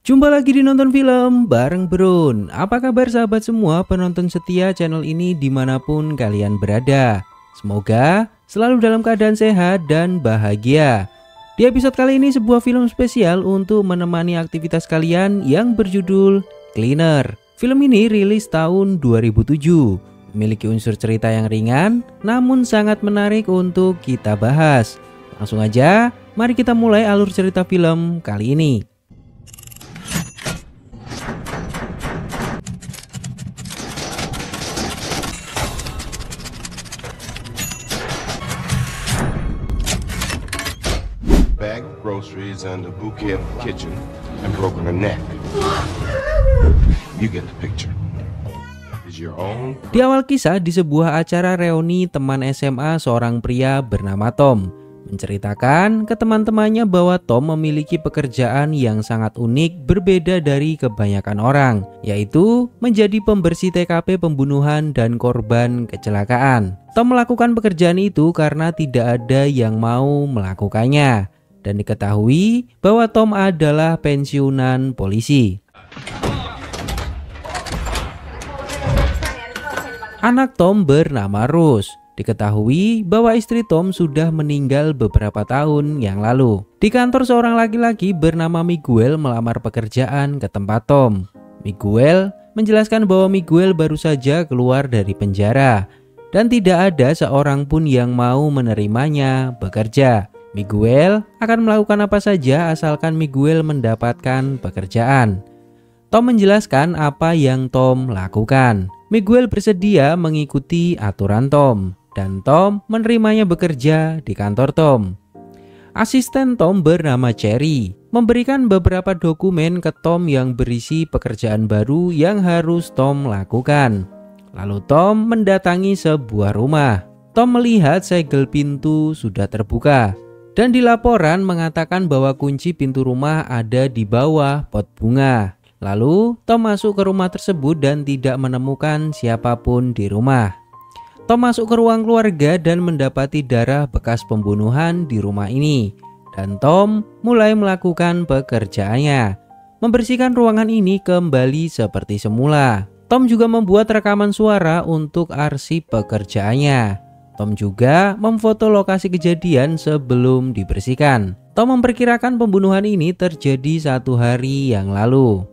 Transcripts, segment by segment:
Jumpa lagi di Nonton Film bareng Brun. Apa kabar sahabat semua penonton setia channel ini dimanapun kalian berada. Semoga selalu dalam keadaan sehat dan bahagia. Di episode kali ini sebuah film spesial untuk menemani aktivitas kalian yang berjudul Cleaner. Film ini rilis tahun 2007. Memiliki unsur cerita yang ringan namun sangat menarik untuk kita bahas. Langsung aja, mari kita mulai alur cerita film kali ini. Bag of groceries and a bouquet of kitchen and broken her neck. You get the picture. Is your own. Di awal kisah di sebuah acara reuni teman SMA seorang pria bernama Tom menceritakan ke teman-temannya bahwa Tom memiliki pekerjaan yang sangat unik berbeda dari kebanyakan orang, yaitu menjadi pembersih TKP pembunuhan dan korban kecelakaan. Tom melakukan pekerjaan itu karena tidak ada yang mau melakukannya. Dan diketahui bahwa Tom adalah pensiunan polisi. Anak Tom bernama Rose. Diketahui bahwa istri Tom sudah meninggal beberapa tahun yang lalu. Di kantor seorang laki-laki bernama Miguel melamar pekerjaan ke tempat Tom. Miguel menjelaskan bahwa Miguel baru saja keluar dari penjara dan tidak ada seorang pun yang mau menerimanya bekerja. Miguel akan melakukan apa saja asalkan Miguel mendapatkan pekerjaan. Tom menjelaskan apa yang Tom lakukan. Miguel bersedia mengikuti aturan Tom dan Tom menerimanya bekerja di kantor Tom. Asisten Tom bernama Cherry memberikan beberapa dokumen ke Tom yang berisi pekerjaan baru yang harus Tom lakukan. Lalu Tom mendatangi sebuah rumah. Tom melihat segel pintu sudah terbuka. Dan di laporan mengatakan bahwa kunci pintu rumah ada di bawah pot bunga. Lalu Tom masuk ke rumah tersebut dan tidak menemukan siapapun di rumah. Tom masuk ke ruang keluarga dan mendapati darah bekas pembunuhan di rumah ini. Dan Tom mulai melakukan pekerjaannya, membersihkan ruangan ini kembali seperti semula. Tom juga membuat rekaman suara untuk arsip pekerjaannya. Tom juga memfoto lokasi kejadian sebelum dibersihkan. Tom memperkirakan pembunuhan ini terjadi 1 hari yang lalu.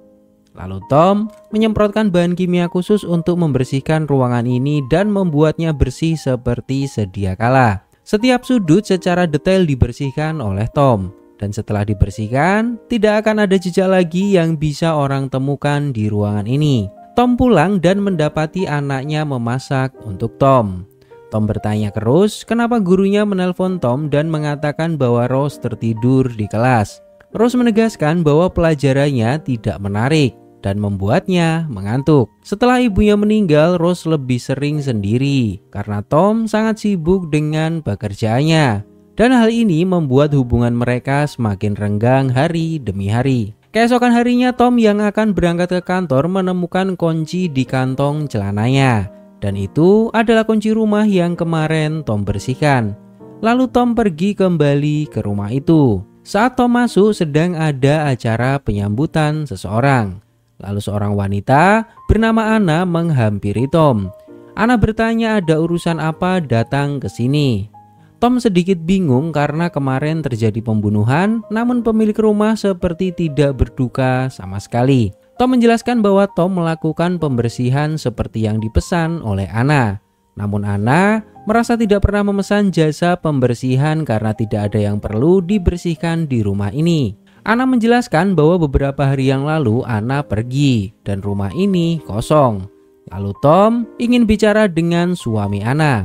Lalu Tom menyemprotkan bahan kimia khusus untuk membersihkan ruangan ini dan membuatnya bersih seperti sedia kala. Setiap sudut secara detail dibersihkan oleh Tom. Dan setelah dibersihkan, tidak akan ada jejak lagi yang bisa orang temukan di ruangan ini. Tom pulang dan mendapati anaknya memasak untuk Tom. Tom bertanya ke Rose kenapa gurunya menelpon Tom dan mengatakan bahwa Rose tertidur di kelas. Rose menegaskan bahwa pelajarannya tidak menarik dan membuatnya mengantuk. Setelah ibunya meninggal, Rose lebih sering sendiri karena Tom sangat sibuk dengan pekerjaannya. Dan hal ini membuat hubungan mereka semakin renggang hari demi hari. Keesokan harinya Tom yang akan berangkat ke kantor menemukan kunci di kantong celananya. Dan itu adalah kunci rumah yang kemarin Tom bersihkan. Lalu Tom pergi kembali ke rumah itu. Saat Tom masuk sedang ada acara penyambutan seseorang. Lalu seorang wanita bernama Anna menghampiri Tom. Anna bertanya ada urusan apa datang ke sini. Tom sedikit bingung karena kemarin terjadi pembunuhan, namun pemilik rumah seperti tidak berduka sama sekali. Tom menjelaskan bahwa Tom melakukan pembersihan seperti yang dipesan oleh Anna. Namun Anna merasa tidak pernah memesan jasa pembersihan karena tidak ada yang perlu dibersihkan di rumah ini. Anna menjelaskan bahwa beberapa hari yang lalu Anna pergi dan rumah ini kosong. Lalu Tom ingin bicara dengan suami Anna.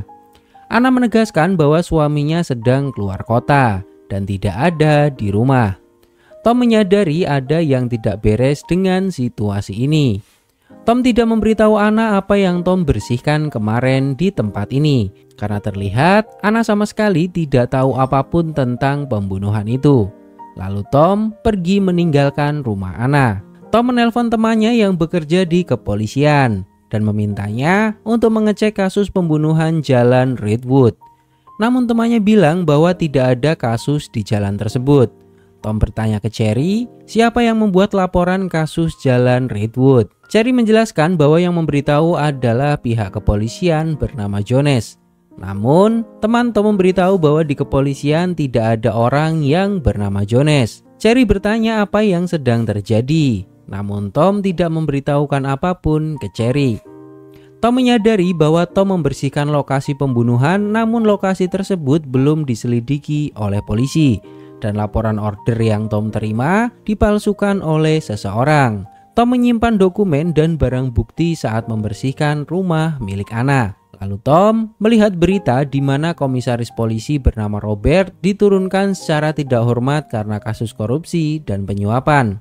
Anna menegaskan bahwa suaminya sedang keluar kota dan tidak ada di rumah. Tom menyadari ada yang tidak beres dengan situasi ini. Tom tidak memberitahu Anna apa yang Tom bersihkan kemarin di tempat ini. Karena terlihat Anna sama sekali tidak tahu apapun tentang pembunuhan itu. Lalu Tom pergi meninggalkan rumah Anna. Tom menelpon temannya yang bekerja di kepolisian dan memintanya untuk mengecek kasus pembunuhan jalan Redwood. Namun temannya bilang bahwa tidak ada kasus di jalan tersebut. Tom bertanya ke Cherry, siapa yang membuat laporan kasus jalan Redwood. Cherry menjelaskan bahwa yang memberitahu adalah pihak kepolisian bernama Jones. Namun, teman Tom memberitahu bahwa di kepolisian tidak ada orang yang bernama Jones. Cherry bertanya apa yang sedang terjadi, namun Tom tidak memberitahukan apapun ke Cherry. Tom menyadari bahwa Tom membersihkan lokasi pembunuhan, namun lokasi tersebut belum diselidiki oleh polisi. Dan laporan order yang Tom terima dipalsukan oleh seseorang. Tom menyimpan dokumen dan barang bukti saat membersihkan rumah milik Anna. Lalu Tom melihat berita di mana komisaris polisi bernama Robert diturunkan secara tidak hormat karena kasus korupsi dan penyuapan.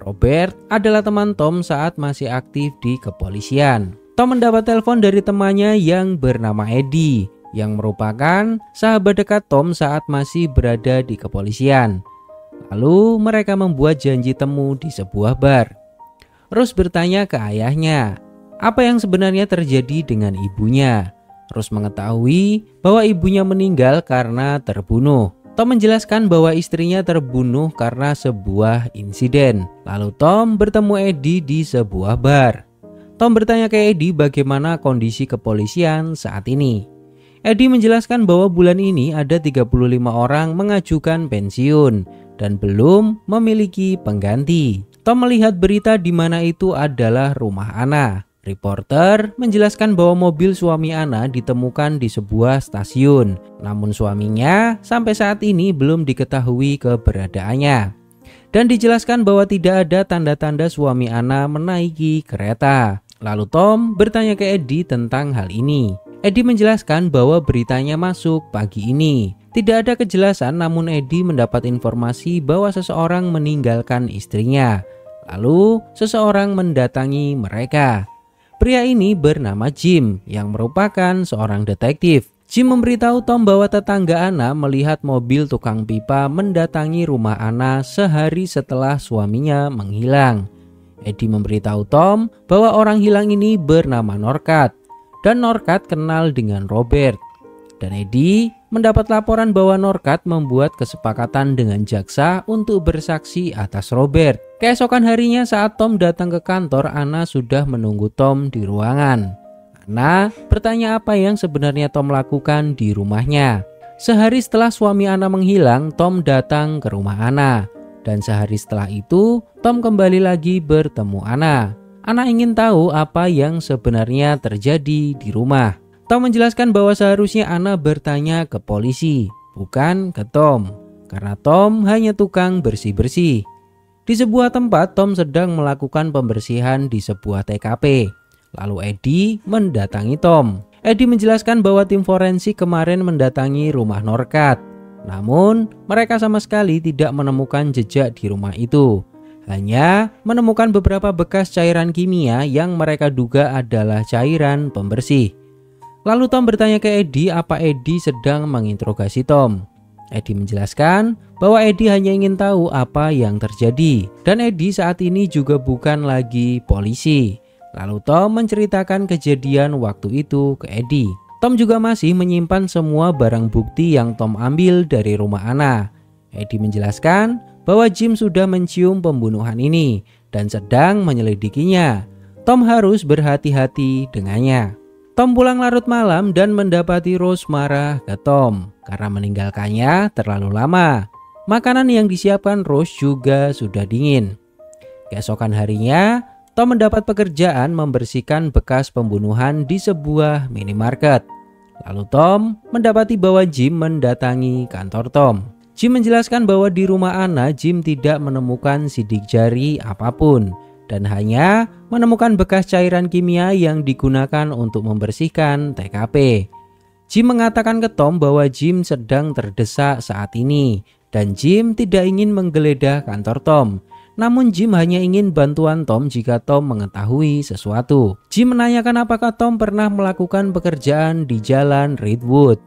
Robert adalah teman Tom saat masih aktif di kepolisian. Tom mendapat telepon dari temannya yang bernama Eddie, yang merupakan sahabat dekat Tom saat masih berada di kepolisian. Lalu mereka membuat janji temu di sebuah bar. Rose bertanya ke ayahnya, apa yang sebenarnya terjadi dengan ibunya. Rose mengetahui bahwa ibunya meninggal karena terbunuh. Tom menjelaskan bahwa istrinya terbunuh karena sebuah insiden. Lalu Tom bertemu Eddie di sebuah bar. Tom bertanya ke Eddie bagaimana kondisi kepolisian saat ini. Eddie menjelaskan bahwa bulan ini ada 35 orang mengajukan pensiun dan belum memiliki pengganti. Tom melihat berita di mana itu adalah rumah Anna. Reporter menjelaskan bahwa mobil suami Anna ditemukan di sebuah stasiun, namun suaminya sampai saat ini belum diketahui keberadaannya. Dan dijelaskan bahwa tidak ada tanda-tanda suami Anna menaiki kereta. Lalu Tom bertanya ke Eddie tentang hal ini. Eddie menjelaskan bahwa beritanya masuk pagi ini. Tidak ada kejelasan, namun Eddie mendapat informasi bahwa seseorang meninggalkan istrinya. Lalu seseorang mendatangi mereka. Pria ini bernama Jim yang merupakan seorang detektif. Jim memberitahu Tom bahwa tetangga Anna melihat mobil tukang pipa mendatangi rumah Anna sehari setelah suaminya menghilang. Eddie memberitahu Tom bahwa orang hilang ini bernama Norcat. Dan Norcat kenal dengan Robert. Dan Eddie mendapat laporan bahwa Norcat membuat kesepakatan dengan jaksa untuk bersaksi atas Robert. Keesokan harinya saat Tom datang ke kantor, Anna sudah menunggu Tom di ruangan. Anna bertanya apa yang sebenarnya Tom lakukan di rumahnya. Sehari setelah suami Anna menghilang, Tom datang ke rumah Anna. Dan sehari setelah itu, Tom kembali lagi bertemu Anna. Anna ingin tahu apa yang sebenarnya terjadi di rumah. Tom menjelaskan bahwa seharusnya Anna bertanya ke polisi, bukan ke Tom, karena Tom hanya tukang bersih-bersih. Di sebuah tempat, Tom sedang melakukan pembersihan di sebuah TKP. Lalu Eddie mendatangi Tom. Eddie menjelaskan bahwa tim forensik kemarin mendatangi rumah Norcat. Namun, mereka sama sekali tidak menemukan jejak di rumah itu. Hanya menemukan beberapa bekas cairan kimia yang mereka duga adalah cairan pembersih. Lalu Tom bertanya ke Eddie apa Eddie sedang menginterogasi Tom. Eddie menjelaskan bahwa Eddie hanya ingin tahu apa yang terjadi. Dan Eddie saat ini juga bukan lagi polisi. Lalu Tom menceritakan kejadian waktu itu ke Eddie. Tom juga masih menyimpan semua barang bukti yang Tom ambil dari rumah Anna. Eddie menjelaskan bahwa Jim sudah mencium pembunuhan ini dan sedang menyelidikinya. Tom harus berhati-hati dengannya. Tom pulang larut malam dan mendapati Rose marah ke Tom karena meninggalkannya terlalu lama. Makanan yang disiapkan Rose juga sudah dingin. Keesokan harinya, Tom mendapat pekerjaan membersihkan bekas pembunuhan di sebuah minimarket. Lalu Tom mendapati bahwa Jim mendatangi kantor Tom. Jim menjelaskan bahwa di rumah Anna, Jim tidak menemukan sidik jari apapun dan hanya menemukan bekas cairan kimia yang digunakan untuk membersihkan TKP. Jim mengatakan ke Tom bahwa Jim sedang terdesak saat ini dan Jim tidak ingin menggeledah kantor Tom. Namun Jim hanya ingin bantuan Tom jika Tom mengetahui sesuatu. Jim menanyakan apakah Tom pernah melakukan pekerjaan di jalan Redwood.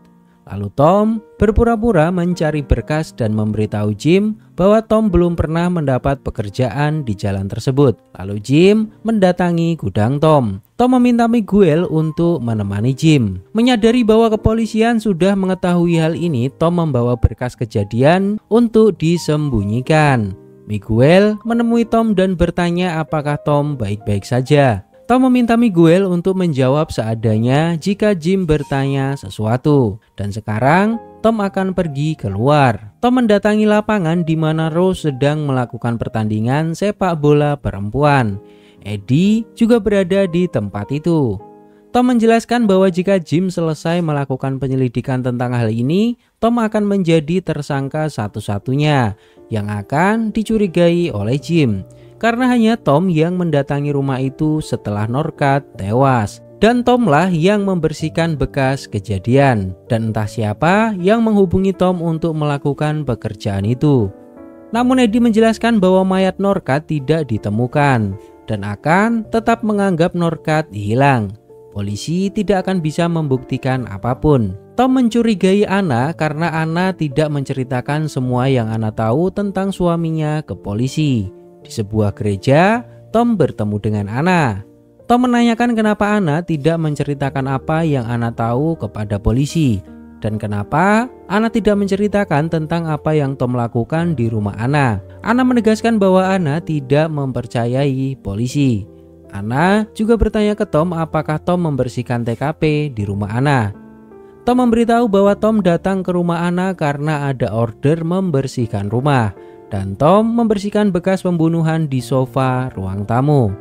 Lalu Tom berpura-pura mencari berkas dan memberitahu Jim bahwa Tom belum pernah mendapat pekerjaan di jalan tersebut. Lalu Jim mendatangi gudang Tom. Tom meminta Miguel untuk menemani Jim. Menyadari bahwa kepolisian sudah mengetahui hal ini, Tom membawa berkas kejadian untuk disembunyikan. Miguel menemui Tom dan bertanya apakah Tom baik-baik saja. Tom meminta Miguel untuk menjawab seadanya jika Jim bertanya sesuatu. Dan sekarang Tom akan pergi keluar. Tom mendatangi lapangan di mana Rose sedang melakukan pertandingan sepak bola perempuan. Eddie juga berada di tempat itu. Tom menjelaskan bahwa jika Jim selesai melakukan penyelidikan tentang hal ini, Tom akan menjadi tersangka satu-satunya yang akan dicurigai oleh Jim. Karena hanya Tom yang mendatangi rumah itu setelah Norkat tewas. Dan Tomlah yang membersihkan bekas kejadian. Dan entah siapa yang menghubungi Tom untuk melakukan pekerjaan itu. Namun Eddie menjelaskan bahwa mayat Norkat tidak ditemukan dan akan tetap menganggap Norkat hilang. Polisi tidak akan bisa membuktikan apapun. Tom mencurigai Anna karena Anna tidak menceritakan semua yang Anna tahu tentang suaminya ke polisi. Di sebuah gereja, Tom bertemu dengan Anna. Tom menanyakan kenapa Anna tidak menceritakan apa yang Anna tahu kepada polisi dan kenapa Anna tidak menceritakan tentang apa yang Tom lakukan di rumah Anna. Anna menegaskan bahwa Anna tidak mempercayai polisi. Anna juga bertanya ke Tom apakah Tom membersihkan TKP di rumah Anna. Tom memberitahu bahwa Tom datang ke rumah Anna karena ada order membersihkan rumah. Dan Tom membersihkan bekas pembunuhan di sofa ruang tamu.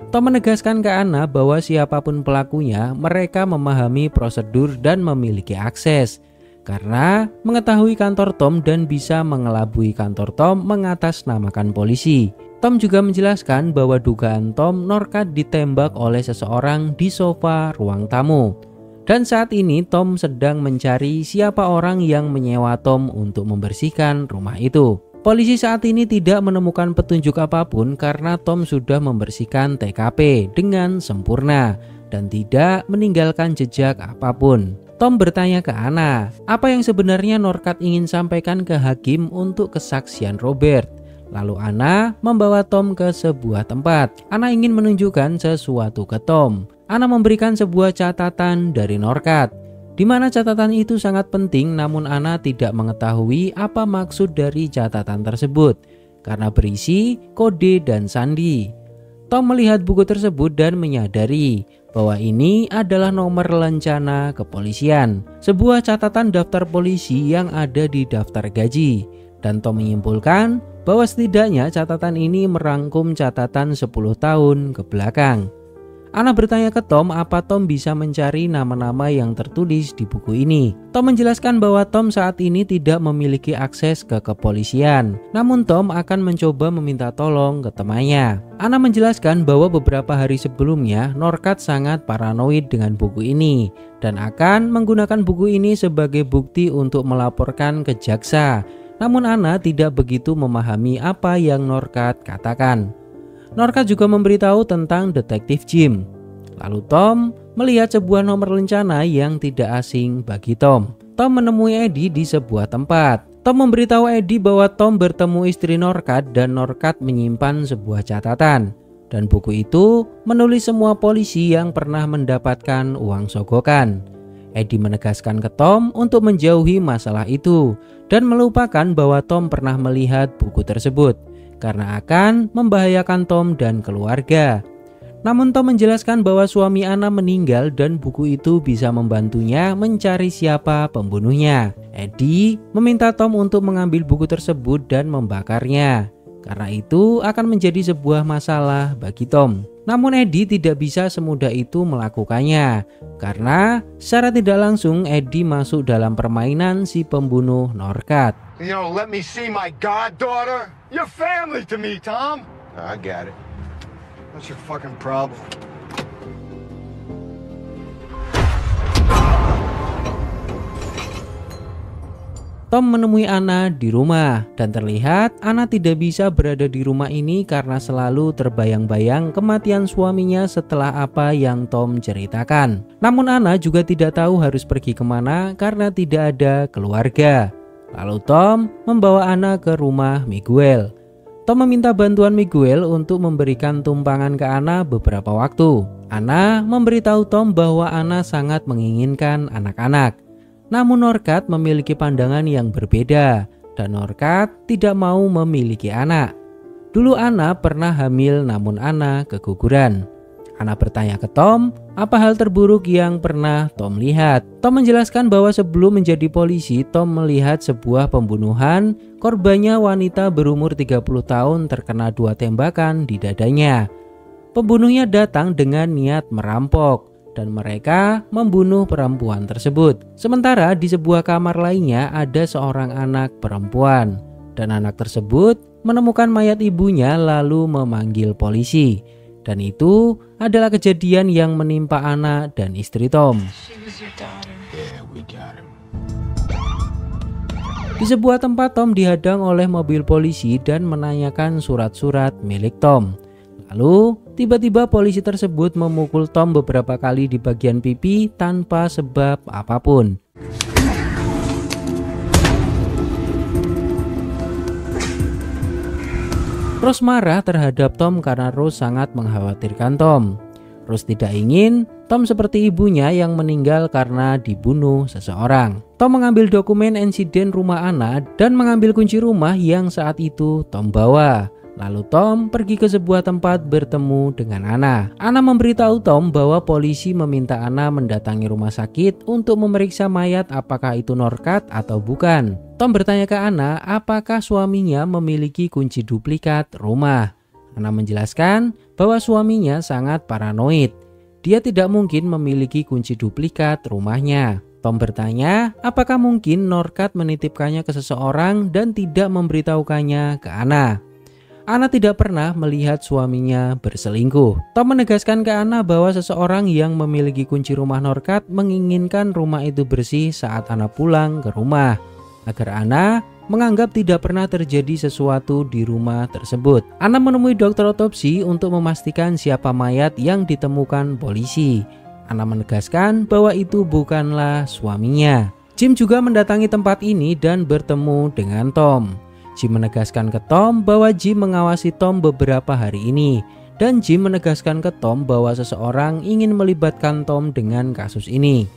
Tom menegaskan ke Anna bahwa siapapun pelakunya, mereka memahami prosedur dan memiliki akses. Karena mengetahui kantor Tom dan bisa mengelabui kantor Tom mengatasnamakan polisi. Tom juga menjelaskan bahwa dugaan Tom Norkat ditembak oleh seseorang di sofa ruang tamu. Dan saat ini Tom sedang mencari siapa orang yang menyewa Tom untuk membersihkan rumah itu. Polisi saat ini tidak menemukan petunjuk apapun karena Tom sudah membersihkan TKP dengan sempurna dan tidak meninggalkan jejak apapun. Tom bertanya ke Anna, apa yang sebenarnya Norkat ingin sampaikan ke hakim untuk kesaksian Robert. Lalu Anna membawa Tom ke sebuah tempat. Anna ingin menunjukkan sesuatu ke Tom. Anna memberikan sebuah catatan dari Norkat. Di mana catatan itu sangat penting, namun Anna tidak mengetahui apa maksud dari catatan tersebut karena berisi kode dan sandi. Tom melihat buku tersebut dan menyadari bahwa ini adalah nomor lencana kepolisian, sebuah catatan daftar polisi yang ada di daftar gaji. Dan Tom menyimpulkan bahwa setidaknya catatan ini merangkum catatan 10 tahun ke belakang. Anna bertanya ke Tom apa Tom bisa mencari nama-nama yang tertulis di buku ini. Tom menjelaskan bahwa Tom saat ini tidak memiliki akses ke kepolisian. Namun Tom akan mencoba meminta tolong ke temannya. Anna menjelaskan bahwa beberapa hari sebelumnya Norkat sangat paranoid dengan buku ini dan akan menggunakan buku ini sebagai bukti untuk melaporkan ke jaksa. Namun Anna tidak begitu memahami apa yang Norkat katakan. Norkat juga memberitahu tentang detektif Jim. Lalu Tom melihat sebuah nomor lencana yang tidak asing bagi Tom. Tom menemui Eddie di sebuah tempat. Tom memberitahu Eddie bahwa Tom bertemu istri Norkat dan Norkat menyimpan sebuah catatan. Dan buku itu menulis semua polisi yang pernah mendapatkan uang sogokan. Eddie menegaskan ke Tom untuk menjauhi masalah itu dan melupakan bahwa Tom pernah melihat buku tersebut karena akan membahayakan Tom dan keluarga. Namun Tom menjelaskan bahwa suami Anna meninggal dan buku itu bisa membantunya mencari siapa pembunuhnya. Eddie meminta Tom untuk mengambil buku tersebut dan membakarnya, karena itu akan menjadi sebuah masalah bagi Tom. Namun Eddie tidak bisa semudah itu melakukannya, karena secara tidak langsung Eddie masuk dalam permainan si pembunuh Norkat. You know, let me see my goddaughter. You're family to me, Tom. I got it. What's your fucking problem? Tom menemui Anna di rumah dan terlihat Anna tidak bisa berada di rumah ini karena selalu terbayang-bayang kematian suaminya setelah apa yang Tom ceritakan. Namun Anna juga tidak tahu harus pergi kemana karena tidak ada keluarga. Lalu Tom membawa Anna ke rumah Miguel. Tom meminta bantuan Miguel untuk memberikan tumpangan ke Anna beberapa waktu. Anna memberitahu Tom bahwa Anna sangat menginginkan anak-anak. Namun Norkat memiliki pandangan yang berbeda dan Norkat tidak mau memiliki anak. Dulu Anna pernah hamil namun Anna keguguran. Anna bertanya ke Tom apa hal terburuk yang pernah Tom lihat. Tom menjelaskan bahwa sebelum menjadi polisi Tom melihat sebuah pembunuhan. Korbannya wanita berumur 30 tahun terkena 2 tembakan di dadanya. Pembunuhnya datang dengan niat merampok dan mereka membunuh perempuan tersebut. Sementara di sebuah kamar lainnya ada seorang anak perempuan dan anak tersebut menemukan mayat ibunya lalu memanggil polisi. Dan itu adalah kejadian yang menimpa Anna dan istri Tom. Di sebuah tempat Tom dihadang oleh mobil polisi dan menanyakan surat-surat milik Tom. Lalu tiba-tiba polisi tersebut memukul Tom beberapa kali di bagian pipi tanpa sebab apapun. Rose marah terhadap Tom karena Rose sangat mengkhawatirkan Tom. Rose tidak ingin Tom seperti ibunya yang meninggal karena dibunuh seseorang. Tom mengambil dokumen insiden rumah Anna dan mengambil kunci rumah yang saat itu Tom bawa. Lalu Tom pergi ke sebuah tempat bertemu dengan Anna. Anna memberitahu Tom bahwa polisi meminta Anna mendatangi rumah sakit untuk memeriksa mayat apakah itu Norkat atau bukan. Tom bertanya ke Anna apakah suaminya memiliki kunci duplikat rumah. Anna menjelaskan bahwa suaminya sangat paranoid. Dia tidak mungkin memiliki kunci duplikat rumahnya. Tom bertanya apakah mungkin Norkat menitipkannya ke seseorang dan tidak memberitahukannya ke Anna. Anna tidak pernah melihat suaminya berselingkuh. Tom menegaskan ke Anna bahwa seseorang yang memiliki kunci rumah Norkat menginginkan rumah itu bersih saat Anna pulang ke rumah, agar Anna menganggap tidak pernah terjadi sesuatu di rumah tersebut. Anna menemui dokter otopsi untuk memastikan siapa mayat yang ditemukan polisi. Anna menegaskan bahwa itu bukanlah suaminya. Jim juga mendatangi tempat ini dan bertemu dengan Tom. Jim menegaskan ke Tom bahwa Jim mengawasi Tom beberapa hari ini. Dan Jim menegaskan ke Tom bahwa seseorang ingin melibatkan Tom dengan kasus ini.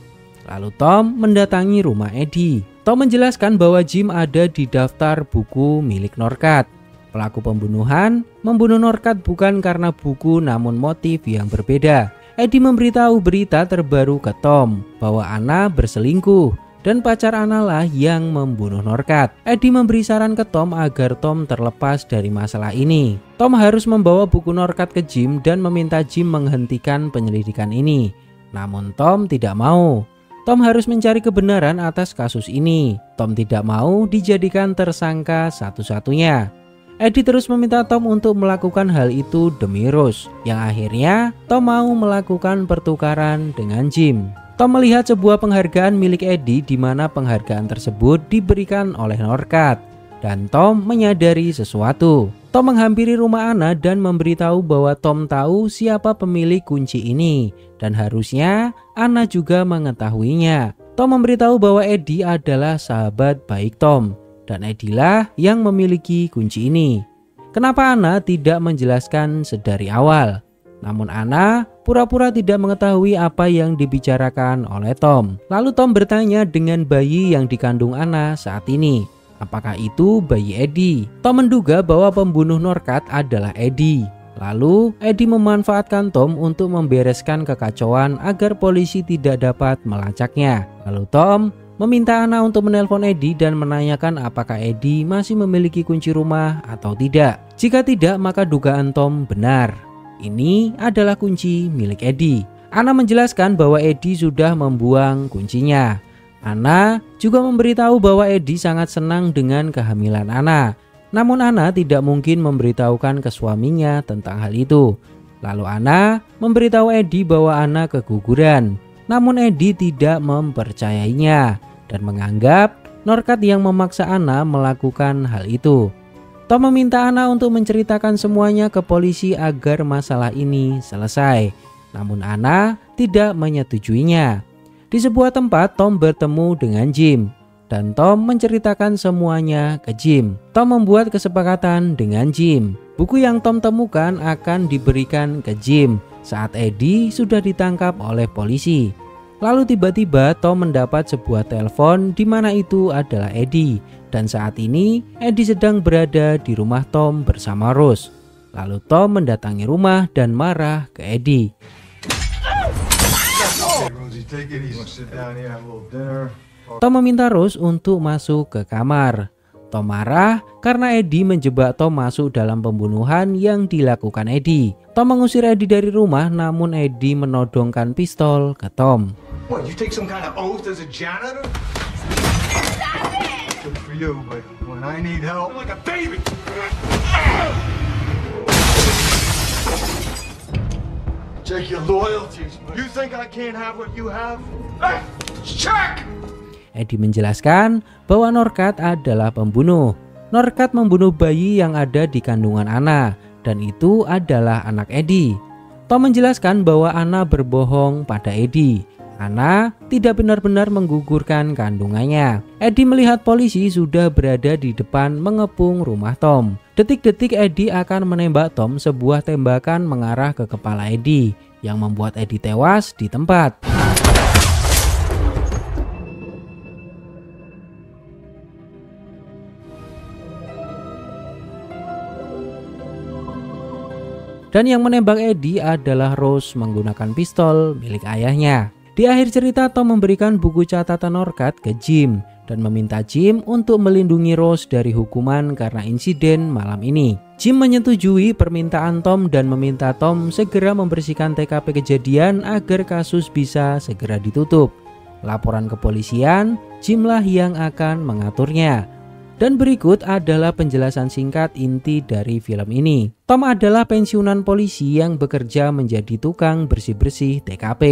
Lalu Tom mendatangi rumah Eddie. Tom menjelaskan bahwa Jim ada di daftar buku milik Norkat. Pelaku pembunuhan membunuh Norkat bukan karena buku namun motif yang berbeda. Eddie memberitahu berita terbaru ke Tom bahwa Anna berselingkuh dan pacar Anna lah yang membunuh Norkat. Eddie memberi saran ke Tom agar Tom terlepas dari masalah ini. Tom harus membawa buku Norkat ke Jim dan meminta Jim menghentikan penyelidikan ini. Namun Tom tidak mau. Tom harus mencari kebenaran atas kasus ini. Tom tidak mau dijadikan tersangka satu-satunya. Eddie terus meminta Tom untuk melakukan hal itu demi Rose, yang akhirnya Tom mau melakukan pertukaran dengan Jim. Tom melihat sebuah penghargaan milik Eddie di mana penghargaan tersebut diberikan oleh Norkat. Dan Tom menyadari sesuatu. Tom menghampiri rumah Anna dan memberitahu bahwa Tom tahu siapa pemilik kunci ini. Dan harusnya Anna juga mengetahuinya. Tom memberitahu bahwa Eddie adalah sahabat baik Tom. Dan Eddie lah yang memiliki kunci ini. Kenapa Anna tidak menjelaskan sedari awal? Namun Anna pura-pura tidak mengetahui apa yang dibicarakan oleh Tom. Lalu Tom bertanya dengan bayi yang dikandung Anna saat ini. Apakah itu bayi Eddie? Tom menduga bahwa pembunuh Norkat adalah Eddie. Lalu Eddie memanfaatkan Tom untuk membereskan kekacauan agar polisi tidak dapat melacaknya. Lalu Tom meminta Anna untuk menelpon Eddie dan menanyakan apakah Eddie masih memiliki kunci rumah atau tidak. Jika tidak, maka dugaan Tom benar. Ini adalah kunci milik Eddie. Anna menjelaskan bahwa Eddie sudah membuang kuncinya. Anna juga memberitahu bahwa Eddie sangat senang dengan kehamilan Anna. Namun Anna tidak mungkin memberitahukan ke suaminya tentang hal itu. Lalu Anna memberitahu Eddie bahwa Anna keguguran. Namun Eddie tidak mempercayainya dan menganggap Norkat yang memaksa Anna melakukan hal itu. Tom meminta Anna untuk menceritakan semuanya ke polisi agar masalah ini selesai. Namun Anna tidak menyetujuinya. Di sebuah tempat Tom bertemu dengan Jim dan Tom menceritakan semuanya ke Jim. Tom membuat kesepakatan dengan Jim. Buku yang Tom temukan akan diberikan ke Jim saat Eddie sudah ditangkap oleh polisi. Lalu tiba-tiba Tom mendapat sebuah telepon di mana itu adalah Eddie. Dan saat ini Eddie sedang berada di rumah Tom bersama Rose. Lalu Tom mendatangi rumah dan marah ke Eddie. Tom meminta Rose untuk masuk ke kamar. Tom marah karena Eddie menjebak Tom masuk dalam pembunuhan yang dilakukan Eddie. Tom mengusir Eddie dari rumah, namun Eddie menodongkan pistol ke Tom. What, you take some kind of oath as a janitor? Good for you, but when I need help, I'm like a baby. Take your loyalties. You think I can't have what you have? Hey, check! Eddie menjelaskan bahwa Norkat adalah pembunuh. Norkat membunuh bayi yang ada di kandungan Anna, dan itu adalah anak Eddie. Tom menjelaskan bahwa Anna berbohong pada Eddie. Anna tidak benar-benar menggugurkan kandungannya. Eddie melihat polisi sudah berada di depan mengepung rumah Tom. Detik-detik Eddie akan menembak Tom, sebuah tembakan mengarah ke kepala Eddie yang membuat Eddie tewas di tempat. Dan yang menembak Eddie adalah Rose menggunakan pistol milik ayahnya. Di akhir cerita Tom memberikan buku catatan Norkat ke Jim dan meminta Jim untuk melindungi Rose dari hukuman karena insiden malam ini. Jim menyetujui permintaan Tom dan meminta Tom segera membersihkan TKP kejadian agar kasus bisa segera ditutup. Laporan kepolisian, Jimlah yang akan mengaturnya. Dan berikut adalah penjelasan singkat inti dari film ini. Tom adalah pensiunan polisi yang bekerja menjadi tukang bersih-bersih TKP,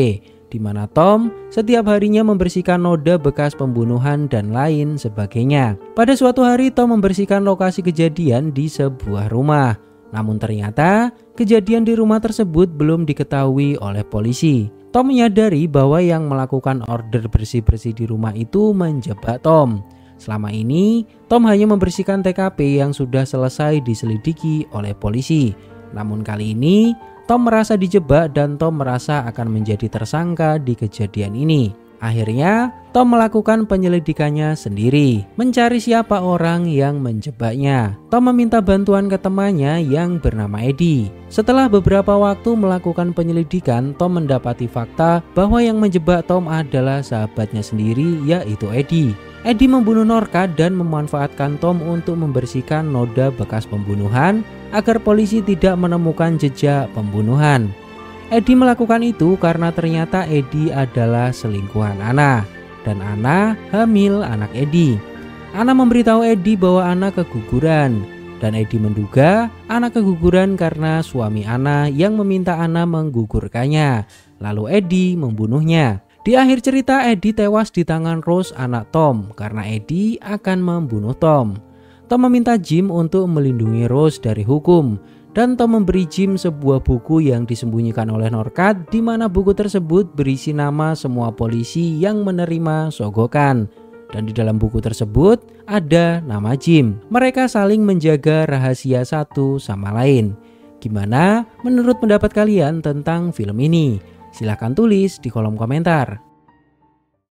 di mana Tom setiap harinya membersihkan noda bekas pembunuhan dan lain sebagainya. Pada suatu hari Tom membersihkan lokasi kejadian di sebuah rumah. Namun ternyata kejadian di rumah tersebut belum diketahui oleh polisi. Tom menyadari bahwa yang melakukan order bersih-bersih di rumah itu menjebak Tom. Selama ini, Tom hanya membersihkan TKP yang sudah selesai diselidiki oleh polisi. Namun kali ini, Tom merasa dijebak dan Tom merasa akan menjadi tersangka di kejadian ini. Akhirnya, Tom melakukan penyelidikannya sendiri, mencari siapa orang yang menjebaknya. Tom meminta bantuan ke temannya yang bernama Eddie. Setelah beberapa waktu melakukan penyelidikan, Tom mendapati fakta bahwa yang menjebak Tom adalah sahabatnya sendiri, yaitu Eddie. Eddie membunuh Norkat dan memanfaatkan Tom untuk membersihkan noda bekas pembunuhan agar polisi tidak menemukan jejak pembunuhan. Eddie melakukan itu karena ternyata Eddie adalah selingkuhan Anna dan Anna hamil anak Eddie. Anna memberitahu Eddie bahwa Anna keguguran dan Eddie menduga Anna keguguran karena suami Anna yang meminta Anna menggugurkannya. Lalu Eddie membunuhnya. Di akhir cerita Eddie tewas di tangan Rose anak Tom karena Eddie akan membunuh Tom. Tom meminta Jim untuk melindungi Rose dari hukum dan Tom memberi Jim sebuah buku yang disembunyikan oleh Norkat di mana buku tersebut berisi nama semua polisi yang menerima sogokan. Dan di dalam buku tersebut ada nama Jim. Mereka saling menjaga rahasia satu sama lain. Gimana menurut pendapat kalian tentang film ini? Silahkan tulis di kolom komentar.